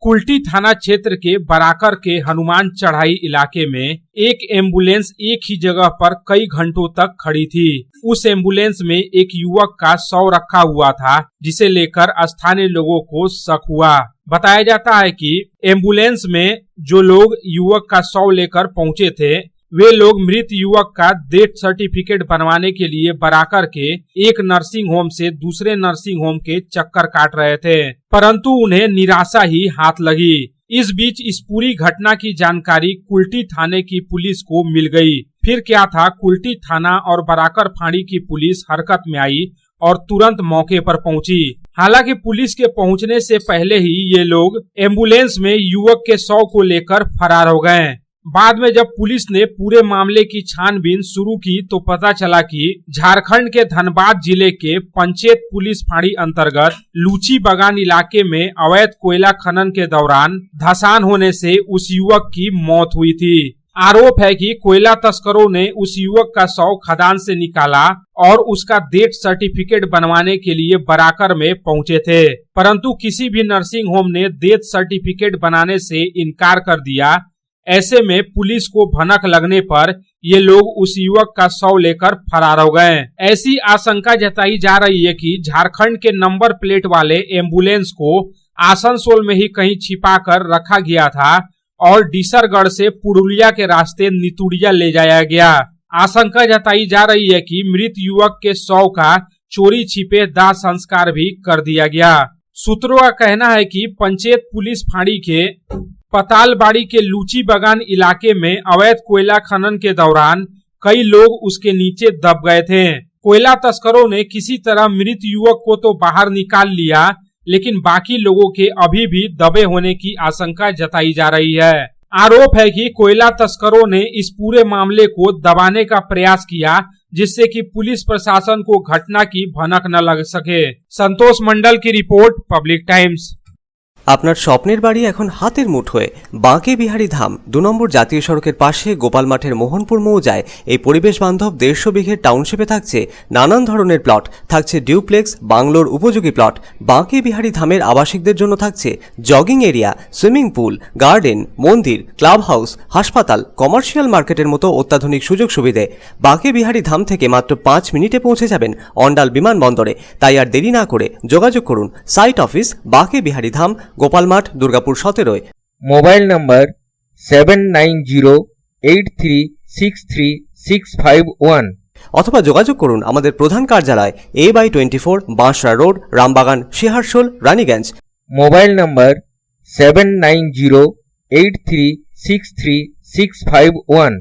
कुल्टी थाना क्षेत्र के बराकर के हनुमान चढ़ाई इलाके में एक एम्बुलेंस एक ही जगह पर कई घंटों तक खड़ी थी। उस एम्बुलेंस में एक युवक का शव रखा हुआ था, जिसे लेकर स्थानीय लोगों को शक हुआ। बताया जाता है कि एम्बुलेंस में जो लोग युवक का शव लेकर पहुंचे थे, वे लोग मृत युवक का डेथ सर्टिफिकेट बनवाने के लिए बराकर के एक नर्सिंग होम से दूसरे नर्सिंग होम के चक्कर काट रहे थे, परंतु उन्हें निराशा ही हाथ लगी। इस बीच इस पूरी घटना की जानकारी कुल्टी थाने की पुलिस को मिल गई। फिर क्या था, कुल्टी थाना और बराकर फांड़ी की पुलिस हरकत में आई और तुरंत मौके पर पहुंची। हालांकि पुलिस के पहुंचने से पहले ही ये लोग एम्बुलेंस में युवक के शव को लेकर फरार हो गए। बाद में जब पुलिस ने पूरे मामले की छानबीन शुरू की तो पता चला कि झारखंड के धनबाद जिले के पंचेत पुलिस फांड़ी अंतर्गत लूची बागान इलाके में अवैध कोयला खनन के दौरान धंसान होने से उस युवक की मौत हुई थी। आरोप है कि कोयला तस्करों ने उस युवक का शव खदान से निकाला और उसका डेथ सर्टिफिकेट बनवाने के लिए बराकर में पहुंचे थे, परंतु किसी भी नर्सिंग होम ने डेथ सर्टिफिकेट बनाने से इनकार कर दिया। ऐसे में पुलिस को भनक लगने पर ये लोग उस युवक का शव लेकर फरार हो गए। ऐसी आशंका जताई जा रही है कि झारखंड के नंबर प्लेट वाले एम्बुलेंस को आसनसोल में ही कहीं छिपा कर रखा गया था और डीसरगढ़ से पुरुलिया के रास्ते नितुड़िया ले जाया गया। आशंका जताई जा रही है कि मृत युवक के शव का चोरी छिपे दाह संस्कार भी कर दिया गया। सूत्रों का कहना है कि पंचेत पुलिस फांड़ी के पतालबाड़ी के लूची बागान इलाके में अवैध कोयला खनन के दौरान कई लोग उसके नीचे दब गए थे। कोयला तस्करों ने किसी तरह मृत युवक को तो बाहर निकाल लिया, लेकिन बाकी लोगों के अभी भी दबे होने की आशंका जताई जा रही है। आरोप है कि कोयला तस्करों ने इस पूरे मामले को दबाने का प्रयास किया, जिससे कि पुलिस प्रशासन को घटना की भनक न लग सके। संतोष मंडल की रिपोर्ट, पब्लिक टाइम्स। আপনার স্বপ্নের বাড়ি এখন হাতের মুঠোয়। বাঁকে বিহারী ধাম 2 নম্বর জাতীয় সড়কের পাশে গোপাল মাঠের মোহনপুর মৌজায় এই পরিবেশ বান্ধব 150 বিঘের টাউনশিপে থাকছে নানান ধরনের প্লট, থাকছে ডিউপ্লেক্স, বাংলোর উপযোগী প্লট। বাঁকে বিহারী ধামের আবাসিকদের জন্য থাকছে jogging area, swimming pool, garden, মন্দির, ক্লাব হাউস, হাসপাতাল, কমার্শিয়াল মার্কেটের মতো অত্যাধুনিক সুযোগ সুবিধে। বাঁকে বিহারী ধাম থেকে মাত্র 5 মিনিটে পৌঁছে যাবেন অন্ডাল বিমানবন্দরে। তাই আর দেরি না করে যোগাযোগ করুন। সাইট অফিস বাঁকে বিহারী ধাম, গোপাল মাঠ, দুর্গাপুর 17। মোবাইল নাম্বার 7908363651 অথবা যোগাযোগ করুন আমাদের প্রধান কার্যালয় A/24 Bansra road, Rambagan, Shiharsol, Raniganj. Mobile number 7908363651।